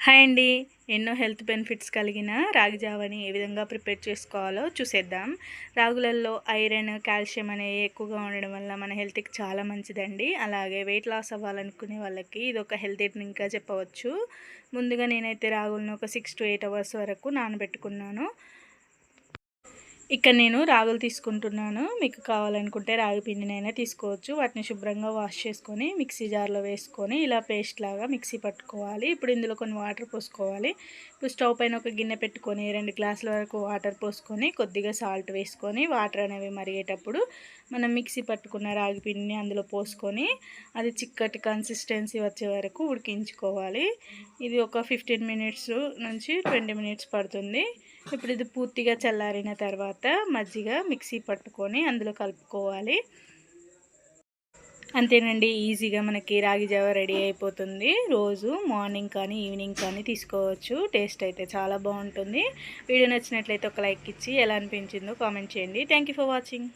Hi అండి. ఎన్నో health benefits కలిగిన రాగి జావని ఏ విధంగా ప్రిపేర్ చేసుకోవాలో చూసేద్దాం. రాగులలో ఐరన్, కాల్షియం అనేవి ఎక్కువగా ఉండడం వల్ల మన హెల్త్‌కి చాలా మంచిదండి. అలాగే వెయిట్ లాస్ అవ్వాలనుకునే వాళ్ళకి ఇదొక హెల్తీ డ్రింక్‌గా చెప్పవచ్చు. ముందుగా నేనైతే రాగులను ఒక 6-8 అవర్స్ వరకు నానబెట్టుకున్నాను. ఇక్కడ నేను రాగులు తీసుకుంటున్నాను. మీకు కావాలనుకుంటే రాగి పిండినైనా తీసుకోవచ్చు. వాటిని శుభ్రంగా వాష్ చేసుకొని మిక్సీ జార్లో వేసుకొని ఇలా పేస్ట్ లాగా మిక్సీ పట్టుకోవాలి. ఇప్పుడు ఇందులో కొన్ని వాటర్ పోసుకోవాలి. ఇప్పుడు స్టవ్ పైన ఒక గిన్నె పెట్టుకొని 2 గ్లాసుల వరకు వాటర్ పోసుకొని కొద్దిగా సాల్ట్ వేసుకొని వాటర్ అనేవి మరిగేటప్పుడు మనం మిక్సీ పట్టుకున్న రాగి పిండిని అందులో పోసుకొని అది చిక్కటి కన్సిస్టెన్సీ వచ్చే వరకు ఉడికించుకోవాలి. ఇది ఒక 15 మినిట్స్ నుంచి 20 మినిట్స్ పడుతుంది. ఇప్పుడు ఇది పూర్తిగా చల్లారిన తర్వాత మజ్జిగ మిక్సీ పట్టుకొని అందులో కలుపుకోవాలి. అంతేనండి, ఈజీగా మనకి రాగి జావ రెడీ అయిపోతుంది. రోజు మార్నింగ్ కానీ ఈవినింగ్ కానీ తీసుకోవచ్చు. టేస్ట్ అయితే చాలా బాగుంటుంది. వీడియో నచ్చినట్లయితే ఒక లైక్ ఇచ్చి ఎలా అనిపించిందో కామెంట్ చేయండి. Thank you for watching.